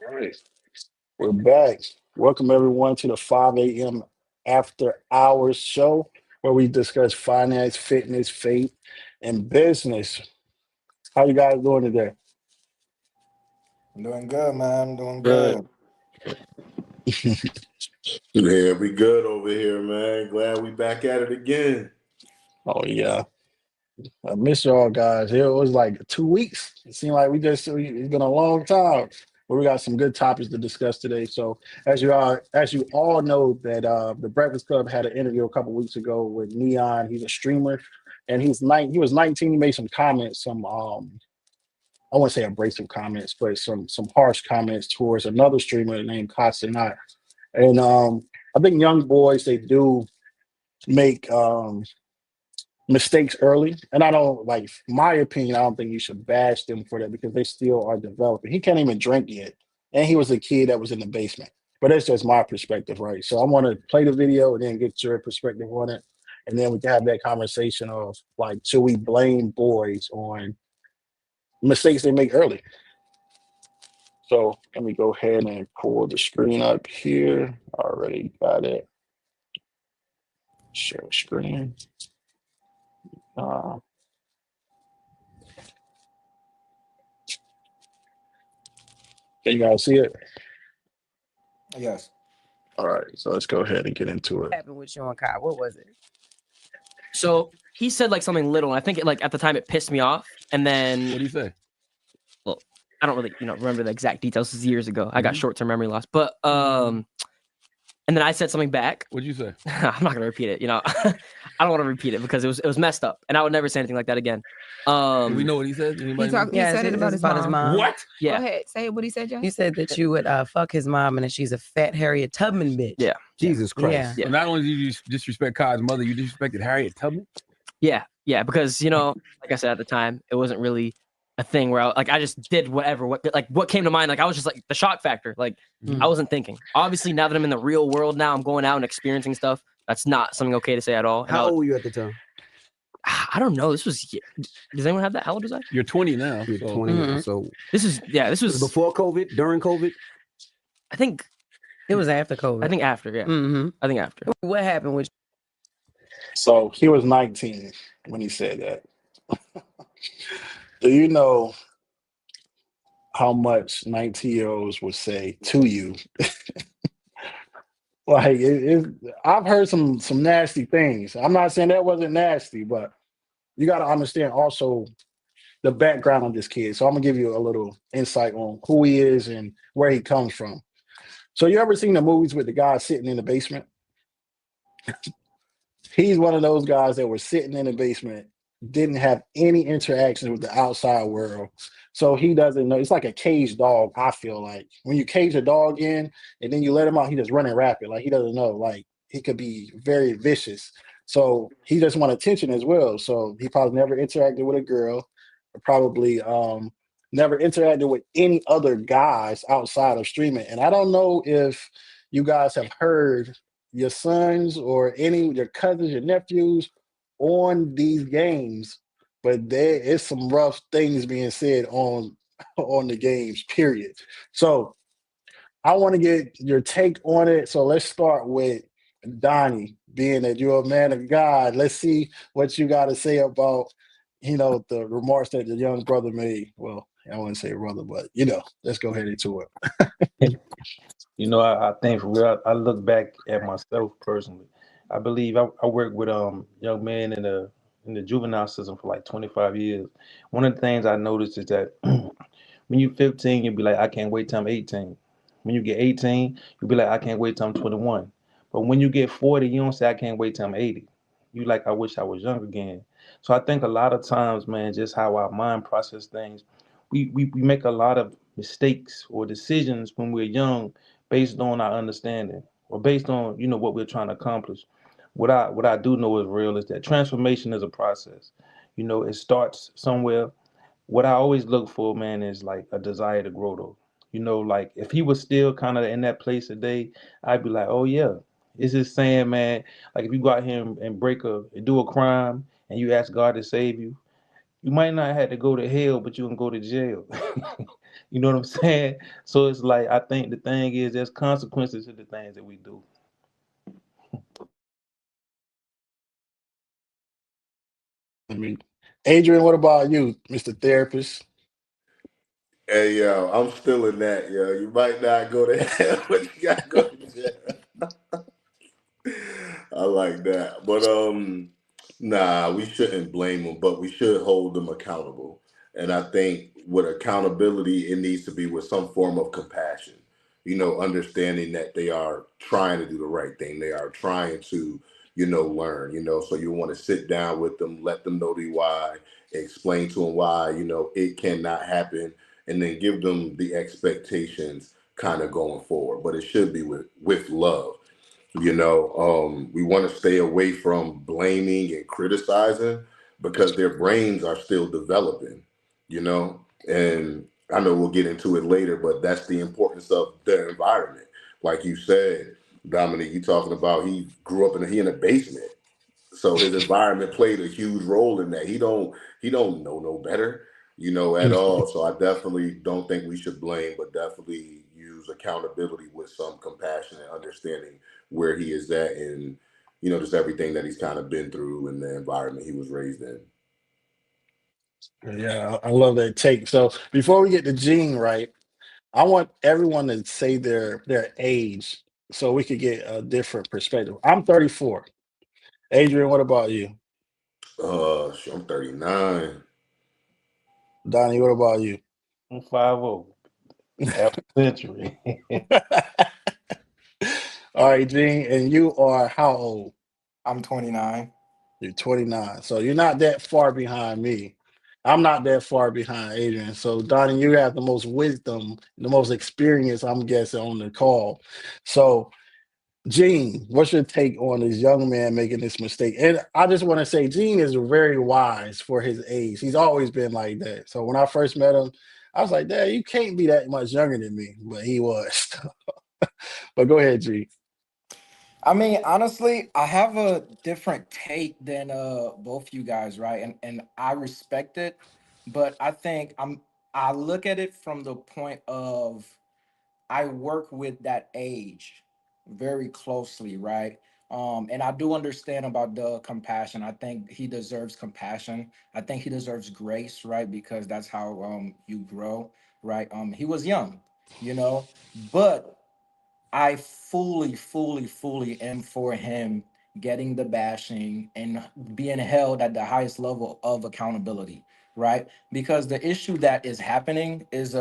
All right, we're back. Welcome everyone to the 5 a.m. After Hours show, where we discuss finance, fitness, faith, and business. How you guys doing today? I'm doing good, man. I'm doing Good. good. Yeah, we good over here, man. Glad we back at it again. Oh yeah, I miss y'all guys. It was like 2 weeks. It seemed like it's been a long time. But we got some good topics to discuss today. So as you all know that the Breakfast Club had an interview a couple weeks ago with Neon. He's a streamer, and he was 19. He made some comments, some I wouldn't say abrasive comments, but some harsh comments towards another streamer named Katsanat. And I think young boys they do make mistakes early. And I don't like my opinion, I don't think you should bash them for that because they still are developing. He can't even drink yet. And he was a kid that was in the basement. But that's just my perspective, right? So I want to play the video and then get your perspective on it. And then we can have that conversation of like, should we blame boys on mistakes they make early? So let me go ahead and pull the screen up here. Already got it. Share screen. Uh, can you guys see it? Yes. All right, so let's go ahead and get into it. Happened with Sean Kai? What was it? So he said like something little, and I think at the time it pissed me off. And then What do you say? well, I don't really remember the exact details. This is years ago. I got Mhm. short-term memory loss. But and then I said something back. What'd you say? I'm not gonna repeat it. I don't want to repeat it because it was messed up, and I would never say anything like that again. Do we know what he said? Anybody know? He said it about his mom. What? Yeah. Go ahead. Say what he said, Joe. He said that you would fuck his mom and that she's a fat Harriet Tubman bitch. Yeah. Jesus Christ. Yeah. Yeah. So not only did you disrespect Kai's mother, you disrespected Harriet Tubman? Yeah, because like I said at the time, it wasn't really a thing where I just did whatever, what came to mind. Like I was just like the shock factor. Like I wasn't thinking. Obviously, now that I'm in the real world, now I'm going out and experiencing stuff. That's not something okay to say at all. And How old were you at the time? I don't know. This was. Does anyone have that? How old was I? You're 20 now. You're so- 20 now. So This was before COVID, during COVID? I think It was after COVID. I think after. Yeah, Mm-hmm. I think after. What happened with So he was 19 when he said that. Do you know how much 19-year-olds would say to you? Like I've heard some nasty things. I'm not saying that wasn't nasty, but you got to understand also the background of this kid. So I'm gonna give you a little insight on who he is and where he comes from. So you ever seen the movies with the guy sitting in the basement? He's one of those guys that were sitting in the basement, didn't have any interaction with the outside world. So he doesn't know. It's like a caged dog, I feel like. When you cage a dog in and then you let him out, he just running rapid. Like he doesn't know. Like he could be very vicious. So he just want attention as well. So he probably never interacted with a girl, probably never interacted with any other guys outside of streaming. And I don't know if you guys have heard your sons or any your cousins, your nephews on these games, but there is some rough things being said on the games, period. So I want to get your take on it. So let's start with Donnie, being that you're a man of God. Let's see what you got to say about, the remarks that the young brother made. Well, I wouldn't say brother, but let's go ahead into it. I think for real, I look back at myself personally. I believe I worked with young men in the juvenile system for like 25 years. One of the things I noticed is that when you're 15, you'll be like, I can't wait till I'm 18. When you get 18, you'll be like, I can't wait till I'm 21. But when you get 40, you don't say, I can't wait till I'm 80. You like, I wish I was young again. So I think a lot of times, man, just how our mind process things, we make a lot of mistakes or decisions when we're young based on our understanding or based on, what we're trying to accomplish. What I do know is real is that transformation is a process. It starts somewhere. What I always look for, man, is like a desire to grow though. Like if he was still kind of in that place today, I'd be like, oh yeah. It's just saying, man, like if you go out here and do a crime and you ask God to save you, You might not have to go to hell, but you can go to jail. You know what I'm saying? So it's like I think the thing is there's consequences to the things that we do. I mean, Adrian, what about you, Mr. Therapist? Hey, yo, I'm still in that, yo. You might not go to hell, but you gotta go to jail. I like that. But nah, we shouldn't blame them, but we should hold them accountable. And I think with accountability, it needs to be with some form of compassion. Understanding that they are trying to do the right thing. They are trying to, learn, so you want to sit down with them, let them know the why, explain to them why, it cannot happen, and then give them the expectations kind of going forward. But it should be with love. We want to stay away from blaming and criticizing because their brains are still developing, and I know we'll get into it later, but that's the importance of the environment. Like you said, Dominic, you talking about he grew up in a basement. So his environment played a huge role in that. He don't know no better, at all. So I definitely don't think we should blame, but definitely use accountability with some compassion and understanding where he is at and just everything that he's kind of been through and the environment he was raised in. Yeah, I love that take. So before we get the gene right, I want everyone to say their age so we could get a different perspective. I'm 34. Adrian, what about you? I'm 39. Donnie, what about you? I'm 5-0. Half a century. All right, Gene, and you are how old? I'm 29. You're 29. So you're not that far behind me. I'm not that far behind Adrian. So Donnie, you have the most wisdom, the most experience, I'm guessing, on the call. So Gene, what's your take on this young man making this mistake? And I just want to say, Gene is very wise for his age. He's always been like that. So when I first met him, I was like, Dad, you can't be that much younger than me. But he was. But go ahead, Gene. I mean, honestly, I have a different take than both you guys, right? And I respect it, but I look at it from the point of I work with that age very closely, right? And I do understand about the compassion. I think he deserves compassion. I think he deserves grace, right? Because that's how you grow, right? He was young, you know, but I fully am for him getting the bashing and being held at the highest level of accountability, right? Because the issue that is happening is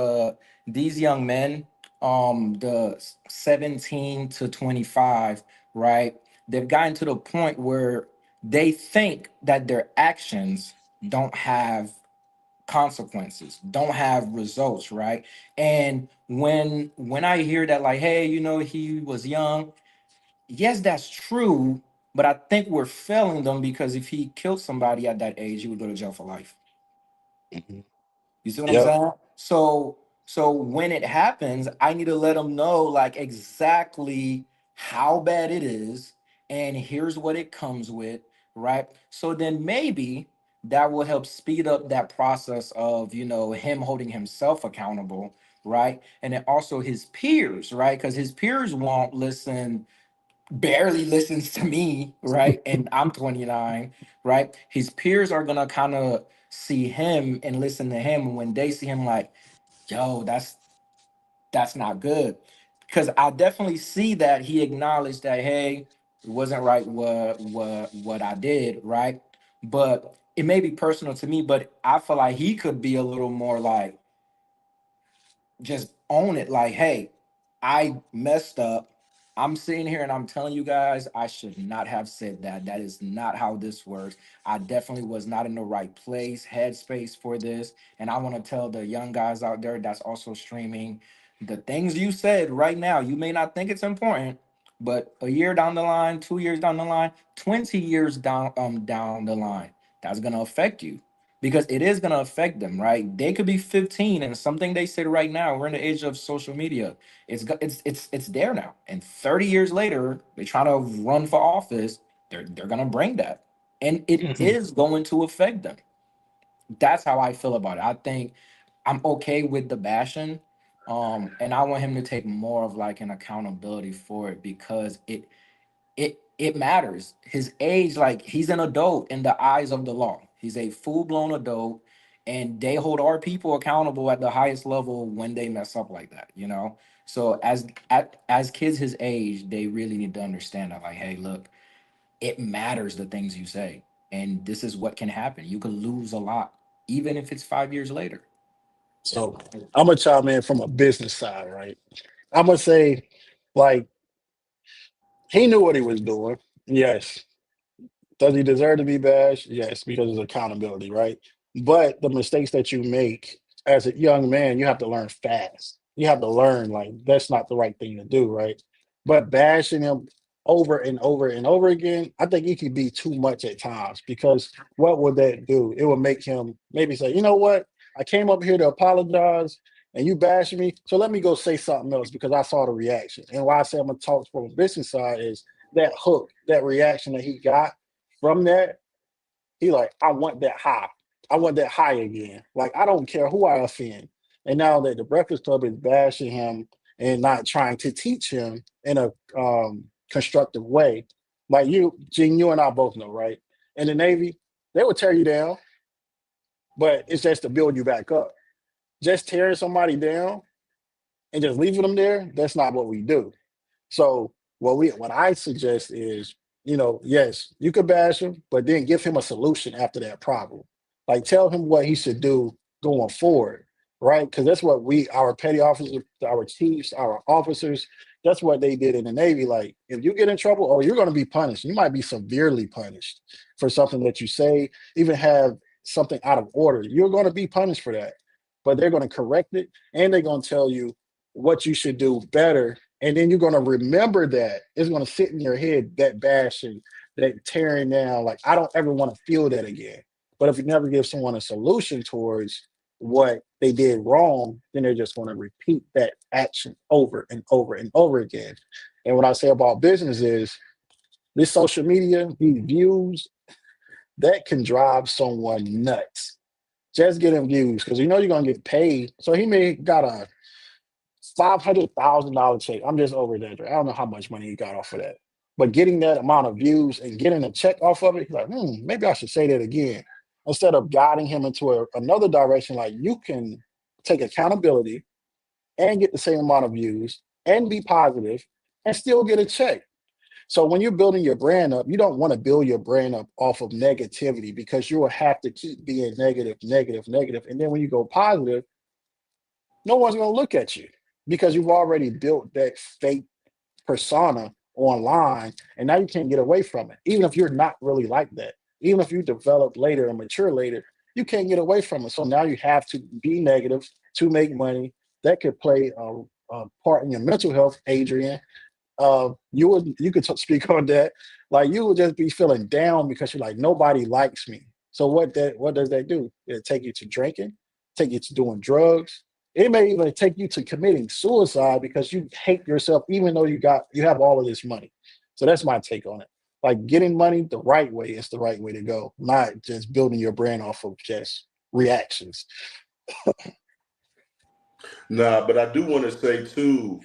these young men, the 17 to 25, right? They've gotten to the point where they think that their actions don't have consequences, don't have results, right? And when I hear that, like, hey, he was young, yes, that's true, but I think we're failing them because if he killed somebody at that age, he would go to jail for life. Mhm. You see what I'm Yep. saying? So when it happens, I need to let them know like exactly how bad it is, and here's what it comes with, right? So then maybe that will help speed up that process of him holding himself accountable, right? And then also his peers, right? Because his peers won't listen, barely listens to me, right? And I'm 29, right? His peers are gonna kind of see him and listen to him. And when they see him, like, yo, that's not good. Because I definitely see that he acknowledged that, hey, it wasn't right what I did, right? But it may be personal to me, but I feel like he could be a little more like, just own it, like, hey, I messed up. I'm sitting here and I'm telling you guys I should not have said that. That is not how this works. I definitely was not in the right place, headspace for this. And I want to tell the young guys out there that's also streaming, the things you said right now, you may not think it's important, but a year down the line, 2 years down the line, 20 years down the line, that's gonna affect you, because it is going to affect them, right? They could be 15 and something they said right now, we're in the age of social media. It's there now. And 30 years later, they try to run for office, they're going to bring that. And it Mhm. is going to affect them. That's how I feel about it. I think I'm okay with the bashing. And I want him to take more of like an accountability for it, because it matters. His age, like, he's an adult in the eyes of the law. He's a full-blown adult, and they hold our people accountable at the highest level when they mess up like that, you know? So as kids his age, they really need to understand that, like, hey, look, it matters the things you say. And this is what can happen. You could lose a lot, even if it's 5 years later. So I'm gonna chime in from a business side, right? I'm gonna say, like, he knew what he was doing. Yes. Does he deserve to be bashed? Yes, because of accountability, right? But the mistakes that you make as a young man, you have to learn fast. You have to learn, like, that's not the right thing to do, right? But bashing him over and over and over again, I think it could be too much at times, because what would that do? It would make him maybe say, you know what? I came up here to apologize and you bashing me. So let me go say something else because I saw the reaction. And why I say I'm gonna talk from a business side is that hook, that reaction that he got from that, he like, I want that high. I want that high again. Like, I don't care who I offend. And now that the Breakfast Club is bashing him and not trying to teach him in a constructive way, like you, Gene, you and I both know, right? In the Navy, they would tear you down, but it's just to build you back up. Just tearing somebody down and just leaving them there, that's not what we do. So what I suggest is, yes, you could bash him, but then give him a solution after that problem. Like, tell him what he should do going forward, right? Because that's what our petty officers, our chiefs, our officers, that's what they did in the Navy. Like, if you get in trouble, oh, you're going to be punished. You might be severely punished for something that you say, even have something out of order. You're going to be punished for that. But they're going to correct it, and they're going to tell you what you should do better, and then you're going to remember that. It's going to sit in your head, that bashing, that tearing down. Like, I don't ever want to feel that again. But if you never give someone a solution towards what they did wrong, then they're just going to repeat that action over and over and over again. And what I say about business is, this social media, these views, that can drive someone nuts. Just getting views, because you're going to get paid. So he may got a $500,000 check. I'm just over that. I don't know how much money he got off of that. But getting that amount of views and getting a check off of it, he's like, maybe I should say that again. Instead of guiding him into another direction, like, you can take accountability and get the same amount of views and be positive and still get a check. So when you're building your brand up, you don't want to build your brand up off of negativity, because you will have to keep being negative, negative, negative. And then when you go positive, no one's going to look at you because you've already built that fake persona online, and now you can't get away from it. Even if you're not really like that, even if you develop later and mature later, you can't get away from it. So now you have to be negative to make money. That could play a part in your mental health, Adrian. You could speak on that. Like, you would just be feeling down because you're like, nobody likes me. So what does that do? It take you to drinking, take you to doing drugs. It may even take you to committing suicide because you hate yourself, even though you have all of this money. So that's my take on it. Like, getting money the right way is the right way to go, not just building your brand off of just reactions. Nah, but I do want to say too,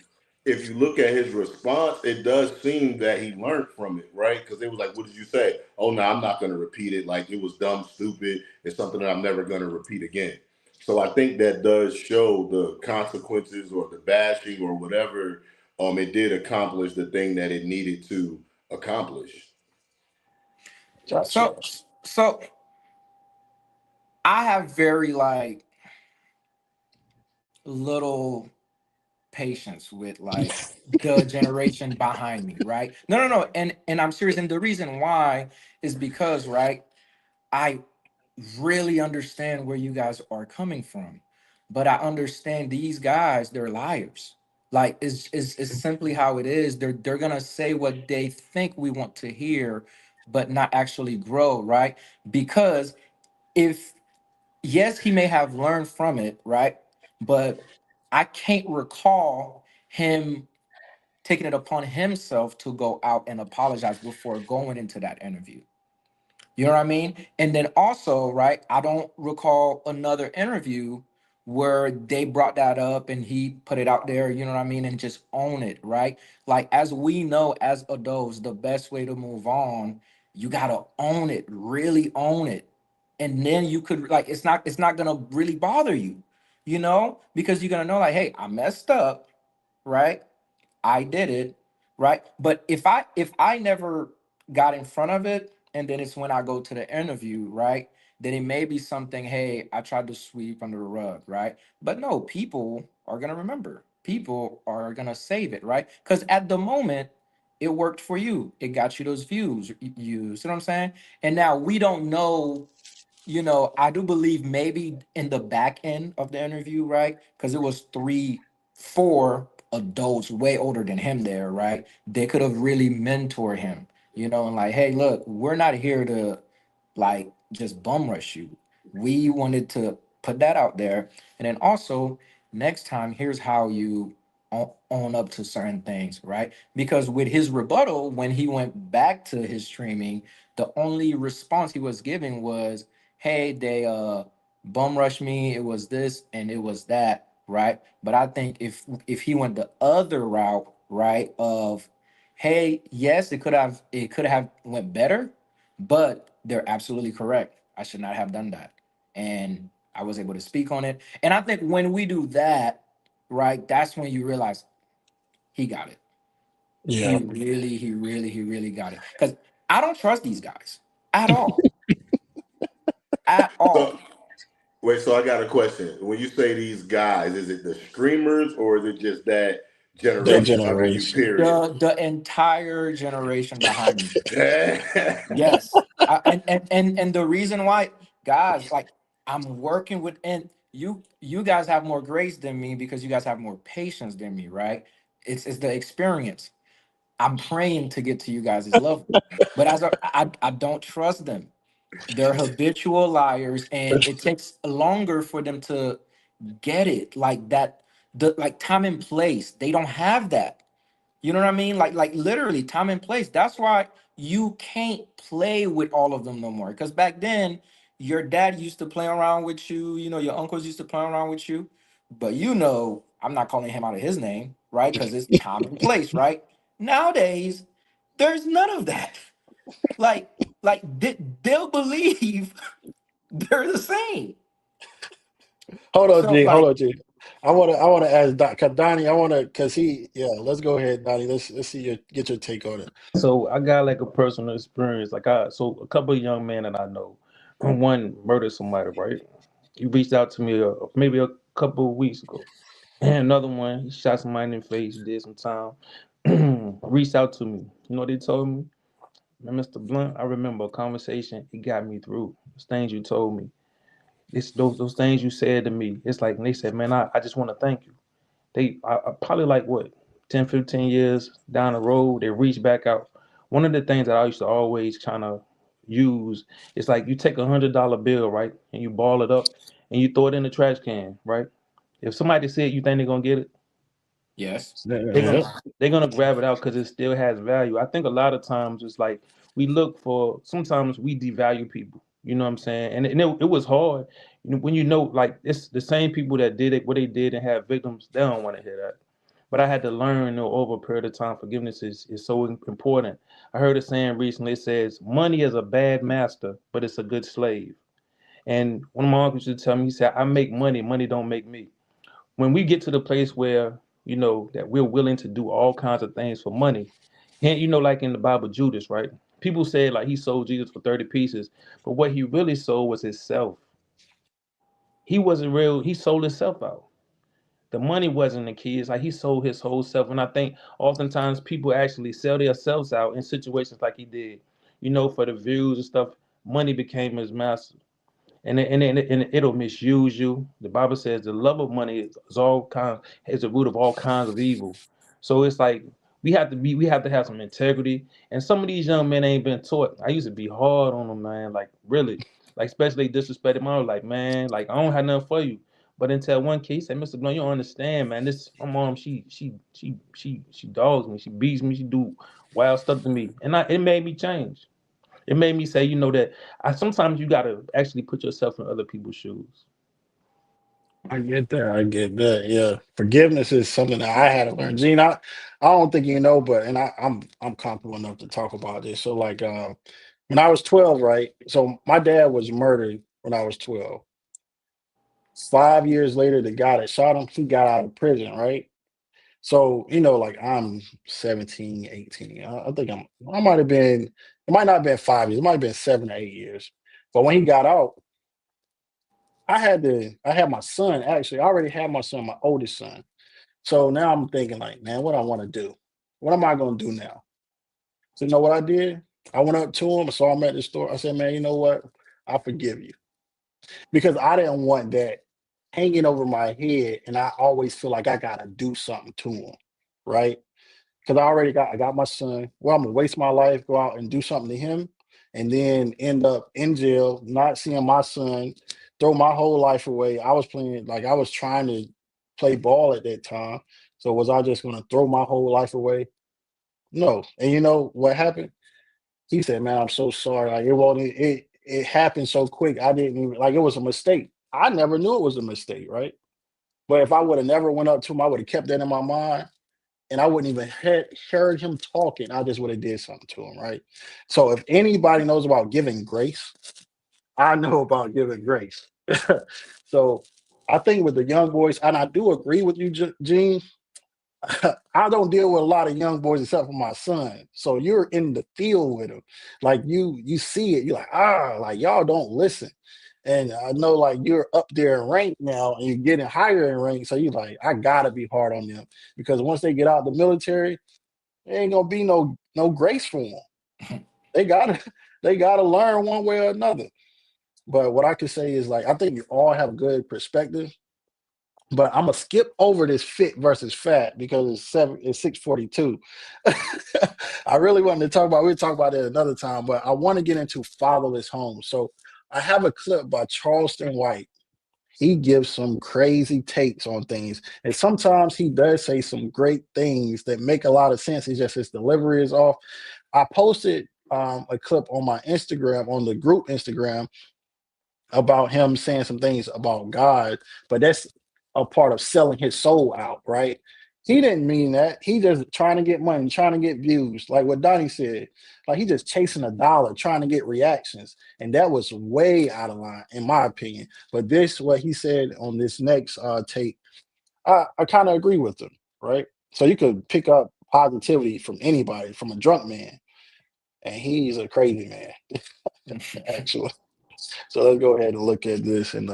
if you look at his response, it does seem that he learned from it, right? Because it was like, what did you say? Oh no, I'm not going to repeat it. Like, it was dumb, stupid. It's something that I'm never going to repeat again. So I think that does show the consequences or the bashing or whatever. It did accomplish the thing that it needed to accomplish. Gotcha. So I have very like little patience with like the generation behind me, right? No, and I'm serious. And the reason why is because, right, I really understand where you guys are coming from, but I understand these guys, they're liars. Like, it's simply how it is. They're gonna say what they think we want to hear, but not actually grow, right? Because if yes, he may have learned from it, right? But I can't recall him taking it upon himself to go out and apologize before going into that interview. You know what I mean? And then also, right, I don't recall another interview where they brought that up and he put it out there, you know what I mean, and just own it, right? Like as we know as adults, the best way to move on, you gotta own it, really own it. And then you could like it's not gonna really bother you, you know, because you're gonna know like, hey, I messed up, right? I did it, right? But if I never got in front of it, and then it's when I go to the interview, right? Then it may be something, hey, I tried to sweep under the rug, right? But no, people are gonna remember. People are gonna save it, right? Because at the moment, it worked for you. It got you those views. You see what I'm saying? And now we don't know, I do believe maybe in the back end of the interview, right? Because it was three, four adults way older than him there, right? They could have really mentored him, and like, hey, look, we're not here to like just bum rush you. We wanted to put that out there. And then also, next time, here's how you own up to certain things, right? Because with his rebuttal, when he went back to his streaming, the only response he was giving was, hey, they bum rushed me, it was this and it was that, right? But I think if he went the other route, right, of hey, yes, it could have went better, but they're absolutely correct. I should not have done that. And I was able to speak on it. And I think when we do that, right, that's when you realize he got it. He Yeah. really, he really, he really got it. Because I don't trust these guys at all. At all. So wait, so I got a question. When you say these guys, is it the streamers or is it just that That The generation under you? generation. Period. the entire generation behind me. Damn. Yes. And the reason why, guys, like I'm working with, and you guys have more grace than me because you guys have more patience than me, right? It's the experience. I'm praying to get to you guys' level. But I don't trust them. They're habitual liars, and it takes longer for them to get it. Like that, the like time and place. They don't have that. You know what I mean? Like literally time and place. That's why you can't play with all of them no more. Because back then, your dad used to play around with you, your uncles used to play around with you. But I'm not calling him out of his name, right? Because it's time and place, right? Nowadays, there's none of that. Like, they'll believe they're the same. Hold on, So G. Hold like, on, G. I wanna ask cause Donnie. Cause let's go ahead, Donnie. Let's see get your take on it. So I got like a personal experience. So a couple of young men that I know, one murdered somebody, right? He reached out to me maybe a couple of weeks ago. And another one, he shot somebody in the face, did some time. Reached out to me. You know what they told me? Man, Mr. Blunt, I remember a conversation. It got me through. Those things you told me. It's those things you said to me. It's like, and they said, man, I just want to thank you. I probably like what, 10, 15 years down the road, they reach back out. One of the things that I used to always kind of use is like you take $100 bill, right? And you ball it up and you throw it in the trash can, right? If somebody said you think they're gonna get it, yes, they're Yeah. gonna they're gonna grab it out because it still has value. I think a lot of times it's like we look for sometimes we devalue people. You know what I'm saying? And it was hard. When like it's the same people that did it, what they did and had victims, they don't want to hear that. But I had to learn over a period of time, forgiveness is so important. I heard a saying recently, it says, money is a bad master, but it's a good slave. And one of my uncles used to tell me, he said, I make money, money don't make me. When we get to the place where, that we're willing to do all kinds of things for money, and like in the Bible, Judas, right? People said like he sold Jesus for 30 pieces, but what he really sold was himself. He wasn't real, he sold himself out. The money wasn't the key. It's like he sold his whole self. And I think oftentimes people actually sell themselves out in situations like he did, for the views and stuff. Money became his master. And it'll misuse you. The Bible says the love of money is the root of all kinds of evil. So it's like we have to have some integrity. And some of these young men ain't been taught. I used to be hard on them, man. Like really, like especially disrespected mom. Like man, like I don't have nothing for you. But until one case, said, Mr. Blunt, you don't understand, man. This my mom, she dogs me, she beats me, she do wild stuff to me, and it made me change. it made me say, that sometimes you gotta actually put yourself in other people's shoes. I get that. I get that. Yeah, forgiveness is something that I had to learn. Gene, I don't think you know, but I'm comfortable enough to talk about this. So like, when I was 12, right? So my dad was murdered when I was 12. 5 years later, the guy that shot him, he got out of prison, right? So, like I'm 17, 18. I think I might have been, it might not have been 5 years, it might have been 7 or 8 years. But when he got out, I had my son actually. I already had my son, my oldest son. So now I'm thinking like, man, what I want to do? What am I gonna do now? So you know what I did? I went up to him, I saw him at the store. I said, man, you know what? I forgive you. Because I didn't want that hanging over my head, and I always feel like I gotta do something to him, right? Because I got my son. Well, I'm gonna waste my life, go out and do something to him, and then end up in jail, not seeing my son, throw my whole life away. I was playing like I was trying to play ball at that time. So was I just gonna throw my whole life away? No. And you know what happened? He said, "Man, I'm so sorry. Like it happened so quick. I didn't even like it was a mistake. I never knew it was a mistake, right? But if I would have never went up to him, I would have kept that in my mind, and I wouldn't even heard him talking. I just would have did something to him, right? So if anybody knows about giving grace, I know about giving grace. So I think with the young boys, and I do agree with you, Gene. I don't deal with a lot of young boys except for my son. So you're in the field with them, like you see it. You're like like y'all don't listen. And I know like you're up there in rank now, and you're getting higher in rank. So you're like, I gotta be hard on them because once they get out of the military, there ain't gonna be no grace for them. They gotta they gotta learn one way or another. But what I could say is like I think you all have good perspective, but I'm gonna skip over this fit versus fat because it's 6:42. I really wanted to talk about we'll talk about it another time, but I want to get into fatherless homes. So I have a clip by Charleston White. He gives some crazy takes on things, and sometimes he does say some great things that make a lot of sense. It's just his delivery is off. I posted a clip on my Instagram, on the group Instagram, about him saying some things about God, but that's a part of selling his soul out, right? He didn't mean that. He just trying to get money, trying to get views, like what Donnie said. Like he just chasing a dollar, trying to get reactions, and that was way out of line, in my opinion. But this, what he said on this next tape, I kind of agree with him, right? So you could pick up positivity from anybody, from a drunk man, and he's a crazy man, actually. So let's go ahead and look at this and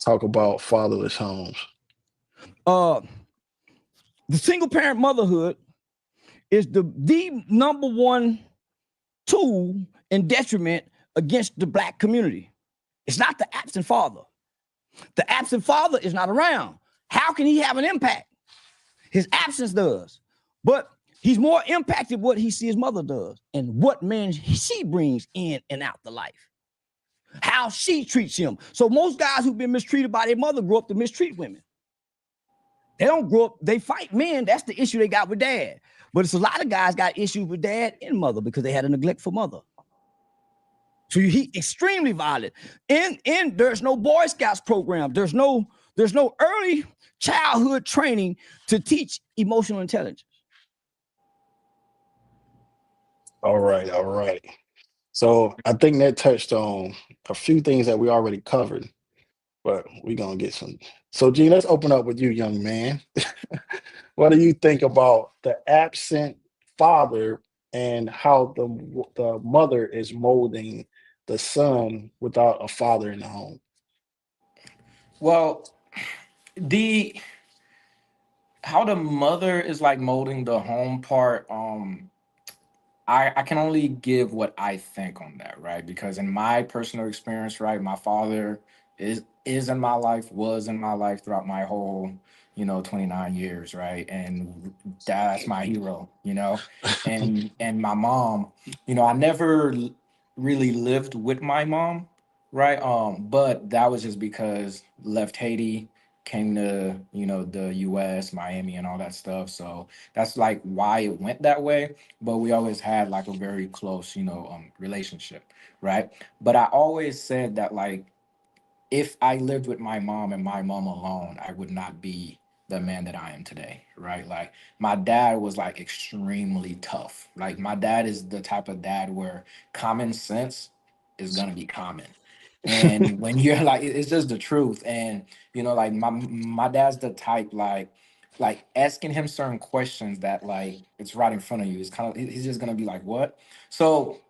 talk about fatherless homes. Uh, the single parent motherhood is the number one tool and detriment against the black community. It's not the absent father. The absent father is not around. How can he have an impact? His absence does. But he's more impacted what he sees his mother does and what man she brings in and out the life. How she treats him. So most guys who've been mistreated by their mother grow up to mistreat women. They don't grow up, they fight men. That's the issue they got with dad. But it's a lot of guys got issues with dad and mother because they had a neglectful mother. So he extremely violent. And there's no Boy Scouts program. There's no early childhood training to teach emotional intelligence. All right, all right. So I think that touched on a few things that we already covered, but we're gonna get some. So Gene, let's open up with you, young man. What do you think about the absent father and how the mother is molding the son without a father in the home? Well, the how the mother is like molding the home part, I can only give what I think on that, right? Because in my personal experience, right, my father is in my life, was in my life throughout my whole, 29 years, right? And that's my hero, and my mom, I never really lived with my mom, right? But that was just because left Haiti, came to, the US, Miami and all that stuff. So that's like why it went that way. But we always had like a very close, relationship, right? But I always said that like if I lived with my mom and my mom alone, I would not be the man that I am today, right? Like my dad was like extremely tough. Like my dad is the type of dad where common sense is gonna be common. And when you're like, it's just the truth. And like my dad's the type like asking him certain questions that like it's right in front of you. It's kind of he's just gonna be like, what? So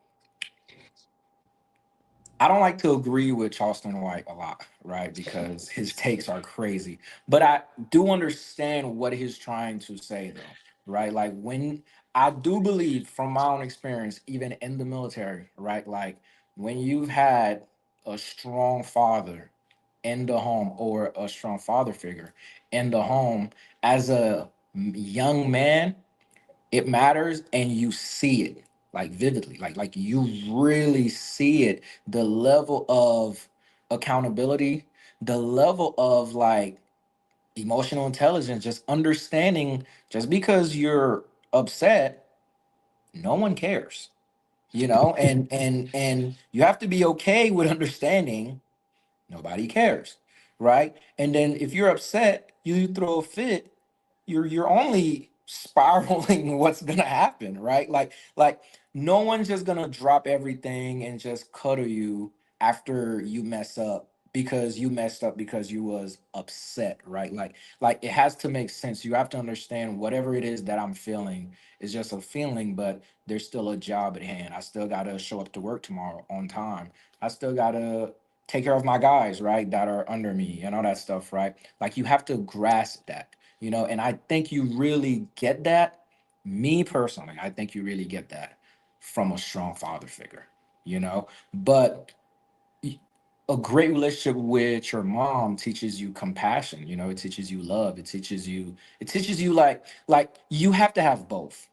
I don't like to agree with Charleston White a lot, right? Because his takes are crazy. But I do understand what he's trying to say, though, right? Like, when I do believe from my own experience, even in the military, right? Like, when you've had a strong father in the home or a strong father figure in the home as a young man, it matters and you see it like vividly, like you really see it, the level of accountability, the level of like emotional intelligence, just understanding, just because you're upset, no one cares, and you have to be okay with understanding nobody cares, right? And then if you're upset, you throw a fit, you're only spiraling what's gonna happen, right? Like no one's just gonna drop everything and just cuddle you after you mess up because you messed up because you was upset, right? Like it has to make sense. You have to understand whatever it is that I'm feeling is just a feeling, but there's still a job at hand. I still gotta show up to work tomorrow on time. I still gotta take care of my guys, right, that are under me and all that stuff, right? Like you have to grasp that, and I think you really get that. Me personally, I think you really get that from a strong father figure, but a great relationship with your mom teaches you compassion, it teaches you love, it teaches you like you have to have both,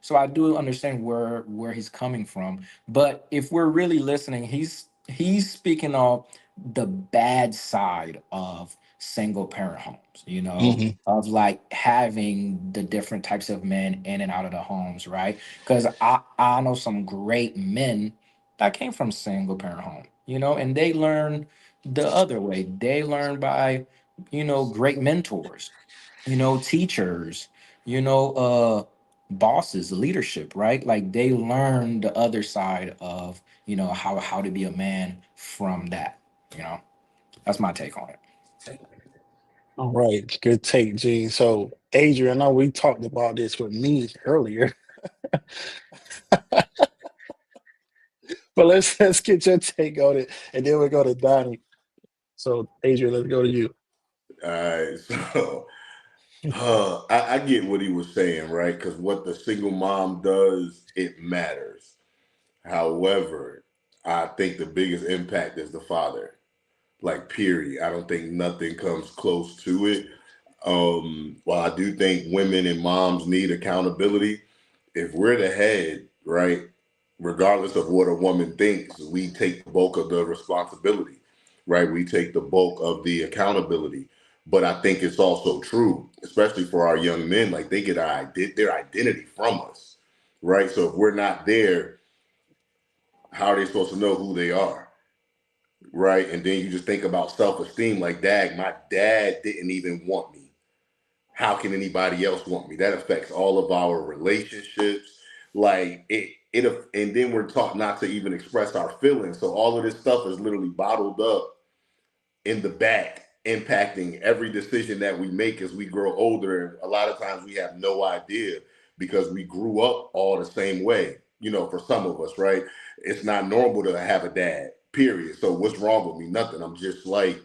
so I do understand where he's coming from. But if we're really listening, he's speaking of the bad side of single parent homes, Mhm. of like having the different types of men in and out of the homes, right? Because I know some great men that came from single parent home, and they learn the other way. They learn by, great mentors, teachers, bosses, leadership, right? Like they learn the other side of, how to be a man from that, you know. That's my take on it. All right, good take, Gene. So, Adrian, I know we talked about this with me earlier, but let's get your take on it, and then we go to Donnie. So, Adrian, let's go to you. All right, so I get what he was saying, right? Because what the single mom does, it matters. However, I think the biggest impact is the father. Like, period. I don't think nothing comes close to it. While I do think women and moms need accountability, if we're the head, right, regardless of what a woman thinks, we take the bulk of the responsibility, right? We take the bulk of the accountability. But I think it's also true, especially for our young men, like they get their identity from us, right? So if we're not there, how are they supposed to know who they are? Right. And then you just think about self esteem like, dag, my dad didn't even want me. How can anybody else want me? That affects all of our relationships. Like and then we're taught not to even express our feelings. So all of this stuff is literally bottled up in the back, impacting every decision that we make as we grow older. And a lot of times we have no idea because we grew up all the same way. For some of us, right? It's not normal to have a dad, period. So what's wrong with me? Nothing. I'm just like,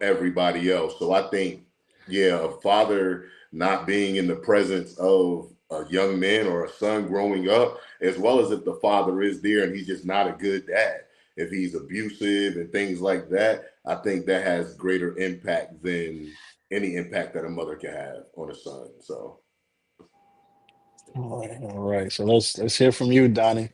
everybody else. So I think, yeah, a father not being in the presence of a young man or a son growing up, as well as if the father is there and he's just not a good dad, if he's abusive and things like that, I think that has greater impact than any impact that a mother can have on a son. So All right. So let's hear from you, Donnie.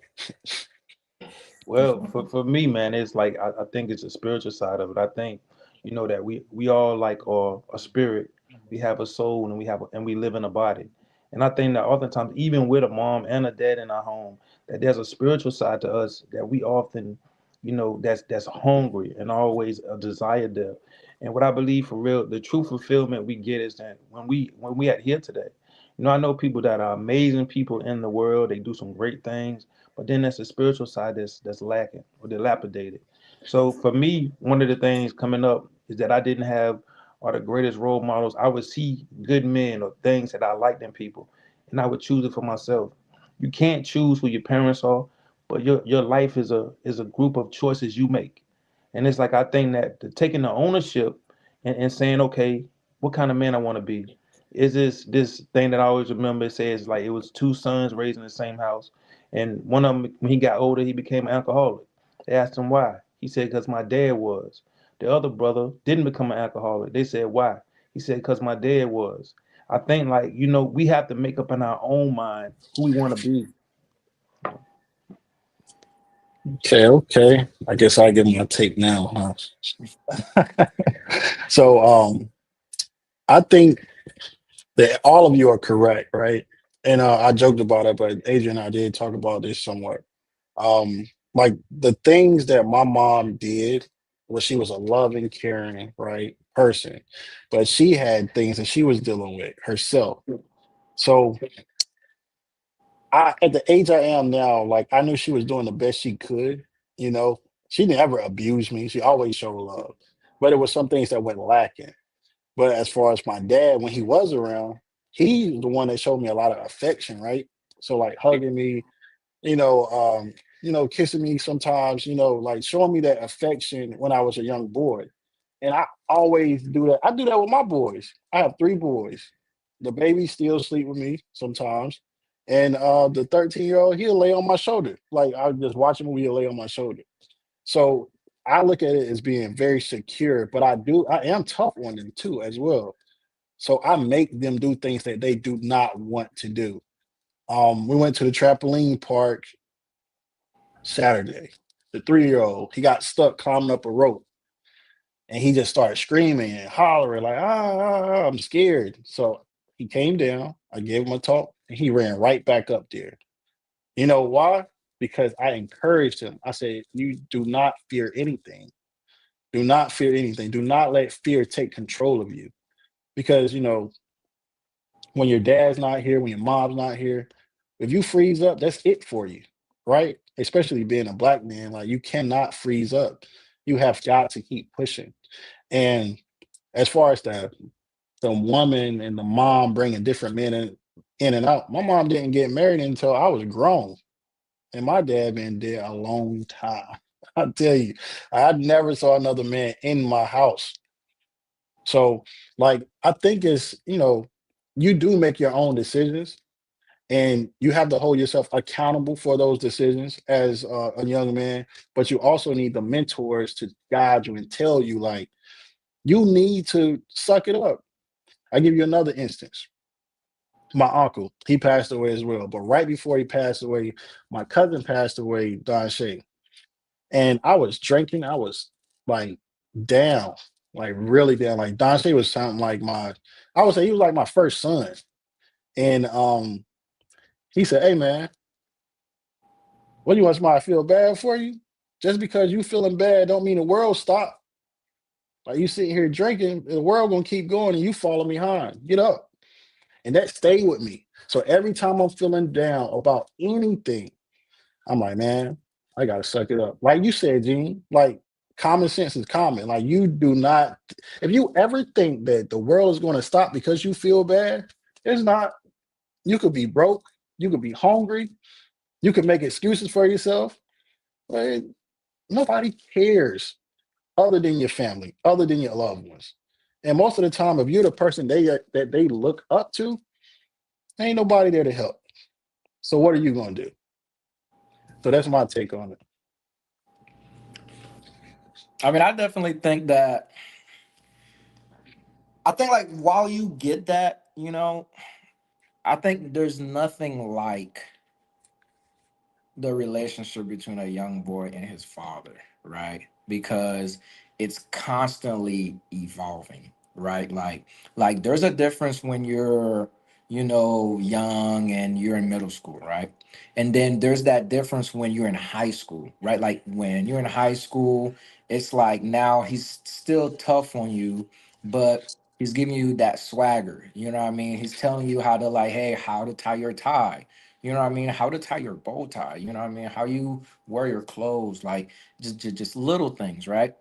Well, for me, man, it's like I think it's a spiritual side of it. I think, you know, that we all like are a spirit. We have a soul, and we live in a body. And I think that oftentimes, even with a mom and a dad in our home, that there's a spiritual side to us that we often, you know, that's hungry and always a desire there. And what I believe for real, the true fulfillment we get is that when we adhere to that. You know, I know people that are amazing people in the world. They do some great things, but then there's a spiritual side that's lacking or dilapidated. So for me, one of the things coming up is that I didn't have are the greatest role models. I would see good men or things that I liked in people, and I would choose it for myself. You can't choose who your parents are, but your life is a group of choices you make. And it's like I think that taking the ownership and saying, okay, what kind of man I want to be? Is this thing that I always remember? It says like it was two sons raised in the same house, and one of them when he got older he became an alcoholic. They asked him why. He said because my dad was. The other brother didn't become an alcoholic. They said why. He said because my dad was. I think like you know we have to make up in our own mind who we want to be. Okay, okay. I guess I give my take now, huh? So I think that all of you are correct, right? And I joked about it, but Adrian and I did talk about this somewhat. Like the things that my mom did was she was a loving, caring, right person, but she had things that she was dealing with herself. So I, at the age I am now, like I knew she was doing the best she could. You know, she never abused me. She always showed love, but it was some things that went lacking. But as far as my dad, when he was around, he's the one that showed me a lot of affection, right? So like hugging me, you know, kissing me sometimes, like showing me that affection when I was a young boy. And I always do that. I do that with my boys. I have three boys. The baby still sleep with me sometimes. And the 13-year-old, he'll lay on my shoulder. Like I just watch a movie, he'll lay on my shoulder. So I look at it as being very secure, but I am tough on them too as well. So I make them do things that they do not want to do. We went to the trampoline park Saturday. The 3-year-old, he got stuck climbing up a rope and he just started screaming and hollering like, I'm scared. So he came down, I gave him a talk, and he ran right back up there. You know why? Because I encouraged him. I said, you do not fear anything. Do not fear anything. Do not let fear take control of you. Because, when your dad's not here, when your mom's not here, if you freeze up, that's it for you, right? Especially being a black man, like you cannot freeze up. You have got to keep pushing. And as far as the woman and the mom bringing different men in and out, my mom didn't get married until I was grown, and my dad been there a long time. I tell you, I never saw another man in my house. So, like, I think you do make your own decisions and you have to hold yourself accountable for those decisions as a young man, but you also need the mentors to guide you and tell you, like, you need to suck it up. I give you another instance. My uncle, he passed away as well, but right before he passed away, my cousin passed away, Don Shay, and I was drinking. I was like down, like really down. Like Don Shay was something like I would say he was like my first son. And he said, "Hey man, what do you want somebody to feel bad for you? Just because you feeling bad don't mean the world stop. Like you sitting here drinking, the world gonna keep going and you falling behind. Get up." And that stayed with me. So every time I'm feeling down about anything, I'm like, man, I gotta suck it up. Like you said, Gene, like common sense is common. Like you do not, if you ever think that the world is gonna stop because you feel bad, it's not. You could be broke, you could be hungry, you could make excuses for yourself. Like, nobody cares other than your family, other than your loved ones. And most of the time, if you're the person that they look up to, ain't nobody there to help. So what are you gonna do? So that's my take on it. I mean, I definitely think that I think like while you get that, I think there's nothing like the relationship between a young boy and his father, right? Because it's constantly evolving, right? Like there's a difference when you're, young and you're in middle school, right? And then there's that difference when you're in high school, right? Like when you're in high school, it's like now he's still tough on you, but he's giving you that swagger. You know what I mean? He's telling you how to, like, hey, how to tie your tie. You know what I mean? How to tie your bow tie. You know what I mean? How you wear your clothes, like just little things, right?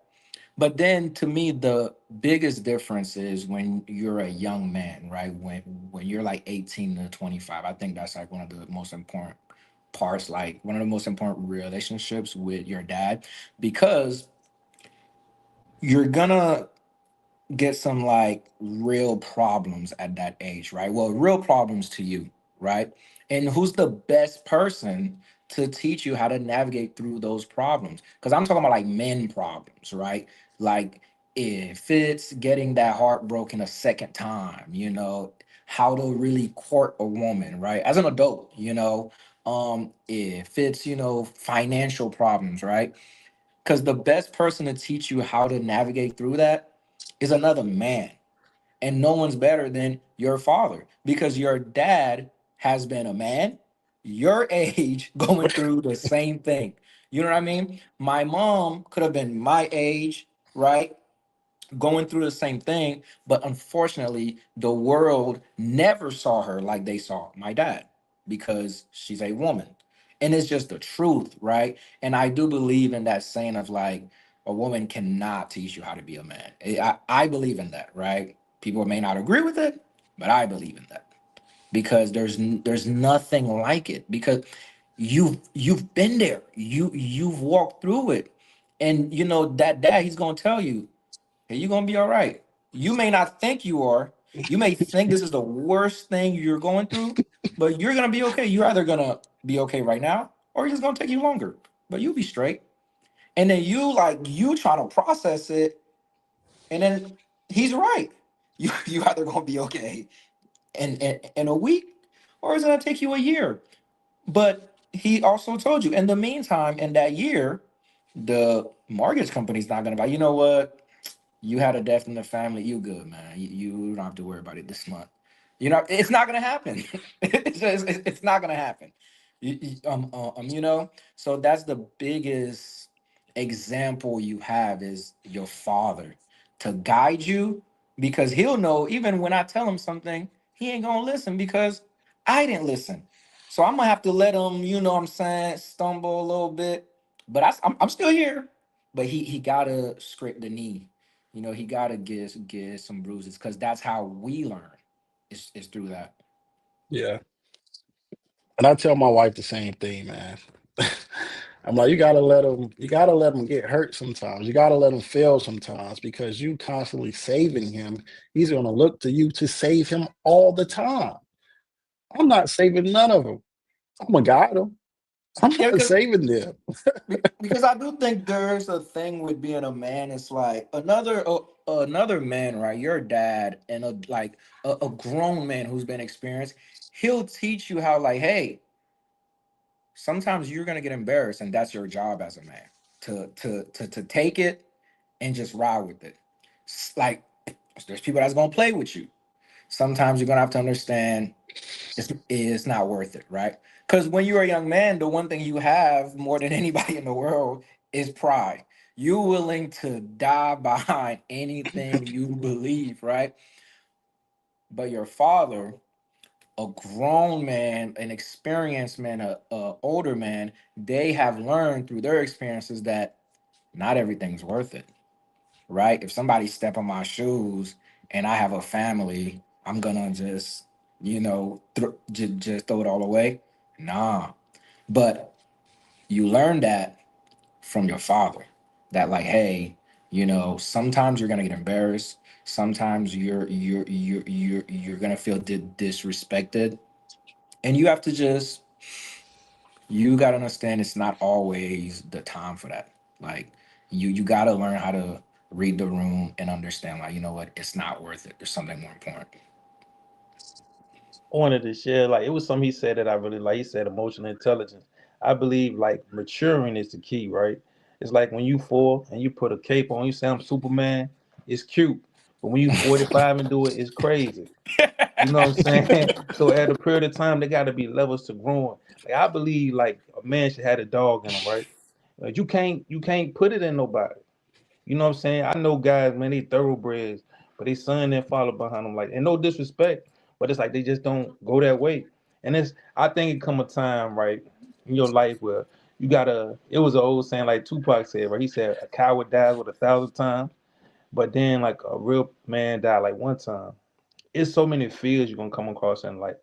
But then to me, the biggest difference is when you're a young man, right? When you're like 18 to 25. I think that's like one of the most important parts, like one of the most important relationships with your dad, because you're gonna get some like real problems at that age, right? Well, real problems to you, right? And who's the best person to teach you how to navigate through those problems? Because I'm talking about like men problems, right? Like if it's getting that heart broken a second time, how to really court a woman, right? As an adult, if it's, financial problems, right? Because the best person to teach you how to navigate through that is another man. And no one's better than your father because your dad has been a man your age going through the same thing. You know what I mean? My mom could have been my age, right? Going through the same thing, but unfortunately, the world never saw her like they saw my dad because she's a woman. And it's just the truth, right? And I do believe in that saying of like, a woman cannot teach you how to be a man. I believe in that, right? People may not agree with it, but I believe in that because there's nothing like it because you've been there. You've walked through it. And that dad, he's gonna tell you, hey, you're gonna be all right. You may not think you are. You may think this is the worst thing you're going through, but you're gonna be okay. You're either gonna be okay right now, or it's just gonna take you longer. But you'll be straight. And then you trying to process it, and then he's right. You either gonna be okay in a week, or it's gonna take you a year. But he also told you in the meantime, in that year, the mortgage company's not gonna buy. You know what? You had a death in the family, you good, man. You don't have to worry about it this month. It's not gonna happen. It's not gonna happen. So that's the biggest example you have is your father to guide you because he'll know even when I tell him something, he ain't gonna listen because I didn't listen. So I'm gonna have to let him, what I'm saying, stumble a little bit. But I'm still here. But he gotta scrape the knee. He gotta get some bruises because that's how we learn. Is through that. Yeah. And I tell my wife the same thing, man. I'm like, you gotta let him get hurt sometimes. You gotta let him fail sometimes because you constantly saving him. He's gonna look to you to save him all the time. I'm not saving none of them. I'm gonna guide them. I'm Yeah, not saving them. because I do think there's a thing with being a man. It's like another man, right? Your dad and a grown man who's been experienced. He'll teach you how, like, hey, sometimes you're gonna get embarrassed, and that's your job as a man to take it and just ride with it. Like, there's people that's gonna play with you. Sometimes you're gonna have to understand it's not worth it, right? Because when you're a young man, the one thing you have more than anybody in the world is pride. You're willing to die behind anything you believe, right? But your father, a grown man, an experienced man, a older man, they have learned through their experiences that not everything's worth it, right? If somebody step on my shoes and I have a family, I'm gonna just, just throw it all away. Nah, but you learn that from your father. That like, hey, sometimes you're gonna get embarrassed. Sometimes you're gonna feel disrespected, and you have to just you gotta understand it's not always the time for that. Like you gotta learn how to read the room and understand, like, you know what, it's not worth it. There's something more important. I wanted to share, like, it was something he said that I really like. He said emotional intelligence. I believe like maturing is the key, right? It's like when you 4 and you put a cape on, you say I'm Superman, it's cute. But when you 45 and do it, it's crazy. You know what I'm saying? So at a period of time, there got to be levels to growing. Like I believe, like a man should have a dog in him, right? Like you can't put it in nobody. You know what I'm saying? I know guys, man, they thoroughbreds, but they son didn't follow behind them. Like, and no disrespect, but it's like they just don't go that way. And I think it come a time, right, in your life where you gotta. It was an old saying, like Tupac said, right? He said, "A coward dies with 1,000 times, but then like a real man died like one time." It's so many fears you're gonna come across in life.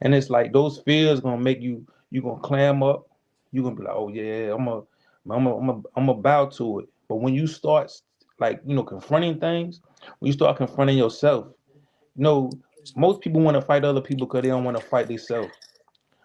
And it's like those fears gonna make you gonna clam up. You're gonna be like, oh yeah, I'm a bow to it. But when you start like, confronting things, when you start confronting yourself, you know, most people want to fight other people because they don't want to fight themselves.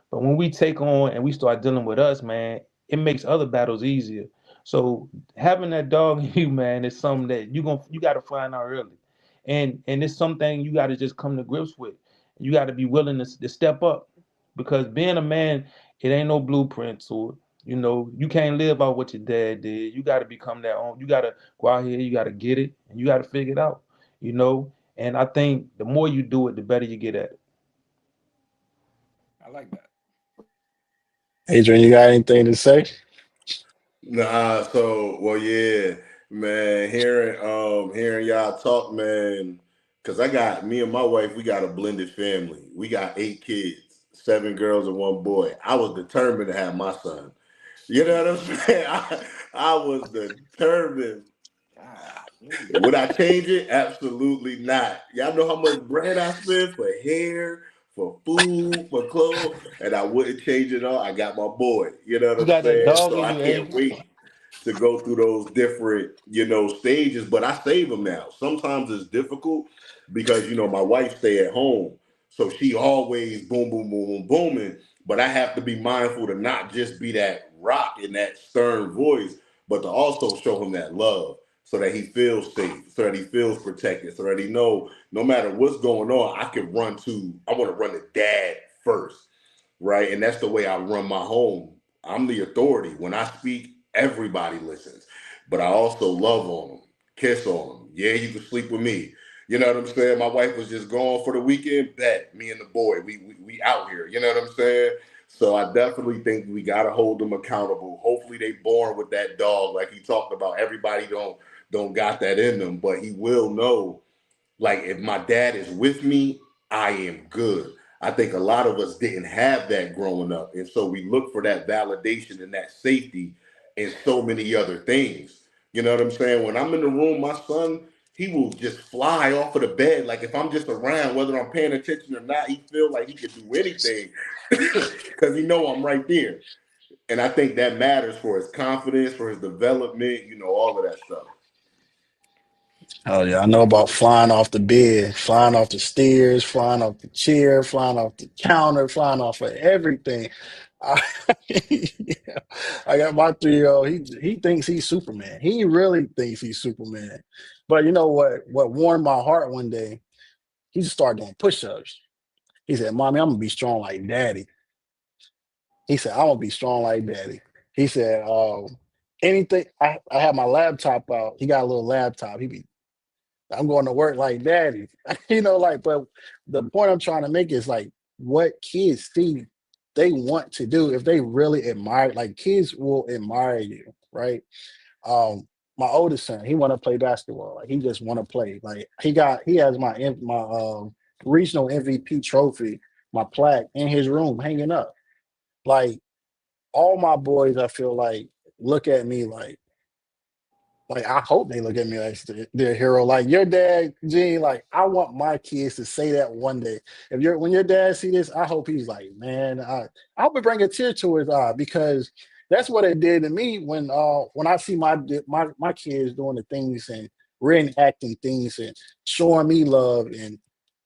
But when we take on and we start dealing with us, man, it makes other battles easier. So having that dog in you, man, is something that you gotta find out early. And it's something you gotta just come to grips with. You gotta be willing to step up. Because being a man, it ain't no blueprint to it. You can't live out what your dad did. You gotta become that own. You gotta go out here, you gotta get it, and you gotta figure it out. And I think the more you do it, the better you get at it. I like that. Adrian, you got anything to say? Nah, so well, yeah, man. Hearing y'all talk, man. Cause I got me and my wife, we got a blended family. We got 8 kids, 7 girls and 1 boy. I was determined to have my son. You know what I'm saying? I was determined. Would I change it? Absolutely not. Y'all know how much bread I spend for hair, for food, for clothes, and I wouldn't change it all. I got my boy. You know what You I'm got that saying? dog So in I you, can't Adrian. wait to go through those different, stages. But I save them now. Sometimes it's difficult because my wife stay at home, so she always boom, boom, boom, boom, booming. But I have to be mindful to not just be that rock in that stern voice, but to also show him that love so that he feels safe, so that he feels protected, so that he know no matter what's going on, I want to run to dad first, right? And that's the way I run my home. I'm the authority. When I speak, everybody listens. But I also love on them, kiss on them. Yeah, you can sleep with me. You know what I'm saying? My wife was just gone for the weekend. Bet me and the boy, we out here. You know what I'm saying? So I definitely think we gotta hold them accountable. Hopefully they born with that dog, like he talked about. Everybody don't got that in them, but he will know, like, if my dad is with me, I am good. I think a lot of us didn't have that growing up. And so we look for that validation and that safety in so many other things. You know what I'm saying? When I'm in the room, my son, he will just fly off of the bed. Like if I'm just around, whether I'm paying attention or not, he feel like he could do anything because he know I'm right there. And I think that matters for his confidence, for his development, all of that stuff. Oh yeah, I know about flying off the bed, flying off the stairs, flying off the chair, flying off the counter, flying off of everything. I, yeah, I got my 3-year-old. He thinks he's Superman. He really thinks he's Superman. But you know what? What warmed my heart one day? He just started doing push-ups. He said, "Mommy, I'm gonna be strong like Daddy." He said, "I want to be strong like Daddy." He said, "Anything." I had my laptop out. He got a little laptop. I'm going to work like Daddy. But the point I'm trying to make is like what kids see they want to do if they really admire, like kids will admire you, right? My oldest son, he want to play basketball. Like he just want to play. Like he has my regional MVP trophy, my plaque in his room hanging up. Like all my boys, I feel like look at me like I hope they look at me like they're a hero. Like your dad, Gene. Like I want my kids to say that one day. When your dad see this, I hope he's like, man. I hope it bring a tear to his eye because that's what it did to me when I see my kids doing the things and reenacting things and showing me love and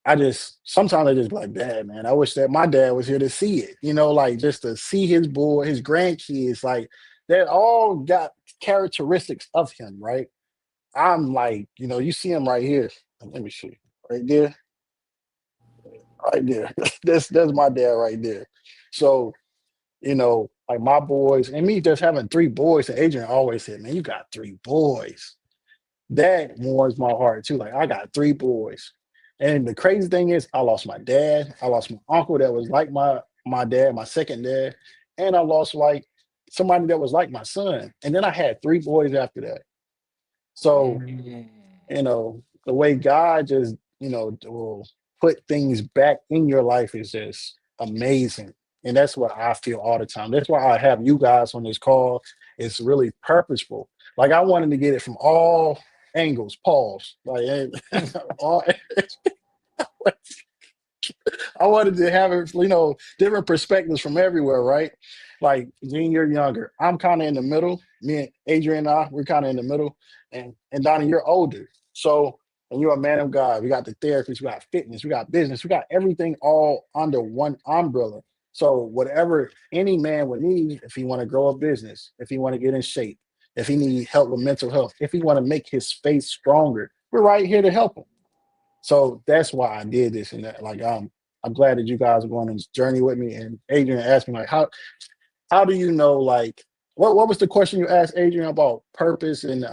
I just sometimes I just be like, Dad, man, I wish that my dad was here to see it. Like just to see his boy, his grandkids, like that all got characteristics of him, right? I'm like, you see him right here. Let me see. Right there. Right there. That's my dad right there. So, like my boys and me just having 3 boys. And Adrian always said, "Man, you got 3 boys." That warms my heart too. Like I got 3 boys, and the crazy thing is, I lost my dad. I lost my uncle that was like my dad, my second dad, and I lost like somebody that was like my son. And then I had 3 boys after that. So Mm. the way God just, will put things back in your life is just amazing. And that's what I feel all the time. That's why I have you guys on this call. It's really purposeful. Like I wanted to get it from all angles, pause. Like all, I wanted to have it, different perspectives from everywhere, right? Like Gene, you're younger. I'm kind of in the middle. Me and Adrian and we're kind of in the middle. And Donnie, you're older. So, and you're a man of God. We got the therapists, we got fitness, we got business, we got everything all under one umbrella. So whatever any man would need, if he want to grow a business, if he want to get in shape, if he need help with mental health, if he want to make his faith stronger, we're right here to help him. So that's why I did this and that. Like I'm glad that you guys are going on this journey with me. And Adrian asked me like how do you know like what was the question you asked Adrian about purpose and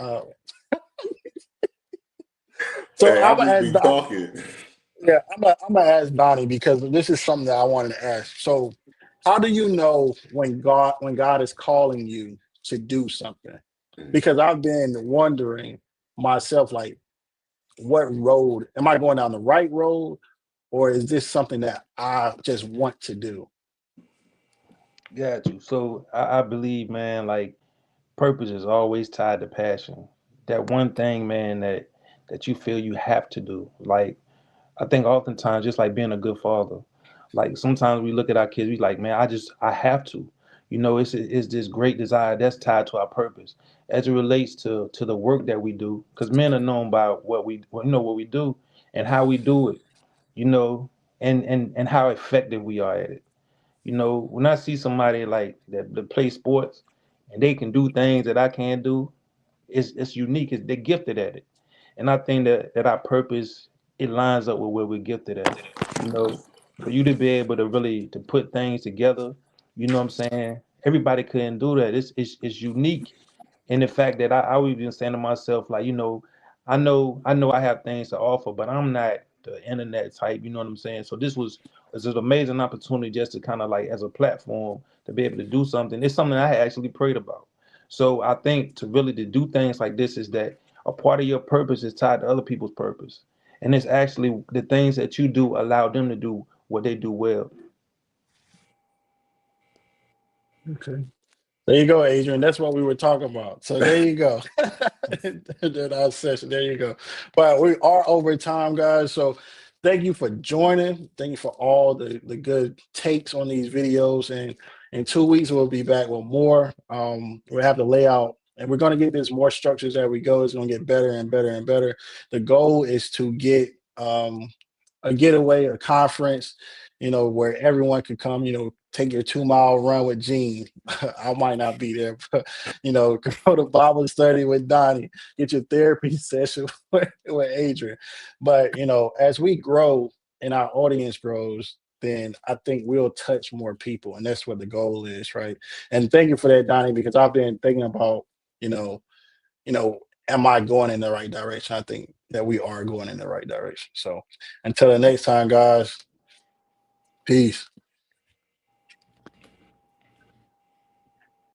so Hey, I I'm gonna just ask be talking. yeah, I'm gonna ask Donnie because this is something that I wanted to ask. So how do you know when God is calling you to do something? Because I've been wondering myself like what road am I going down the right road or is this something that I just want to do? Got you. So I believe, man, like purpose is always tied to passion. That one thing, man, that you feel you have to do. Like I think oftentimes, just like being a good father, like sometimes we look at our kids, we like, man, I have to. It's this great desire that's tied to our purpose as it relates to the work that we do. Because men are known by what we do and how we do it. You know, and how effective we are at it. When I see somebody like that play sports and they can do things that I can't do, it's unique. They're gifted at it, and I think that our purpose it lines up with where we're gifted at. For you to be able to really to put things together, you know what I'm saying? Everybody couldn't do that. It's unique in the fact that I was even saying to myself, like, I know I have things to offer, but I'm not the internet type, you know what I'm saying? So this is an amazing opportunity just to kind of like as a platform to be able to do something. It's something I had actually prayed about. So I think to do things like this is that a part of your purpose is tied to other people's purpose. And it's actually the things that you do allow them to do what they do well. Okay. There you go, Adrian. That's what we were talking about. So there you go. That our session. There you go. But we are over time, guys. So thank you for joining. Thank you for all the good takes on these videos. And in 2 weeks, we'll be back with more. We'll have the layout and we're going to get this more structures as we go. It's going to get better and better and better. The goal is to get a getaway, a conference, where everyone can come, take your 2 mile run with Gene. I might not be there, but go to Bible study with Donnie, get your therapy session with Adrian. But as we grow and our audience grows, then I think we'll touch more people. And that's what the goal is, right? And thank you for that, Donnie, because I've been thinking about, you know, am I going in the right direction? I think that we are going in the right direction. So until the next time, guys, peace.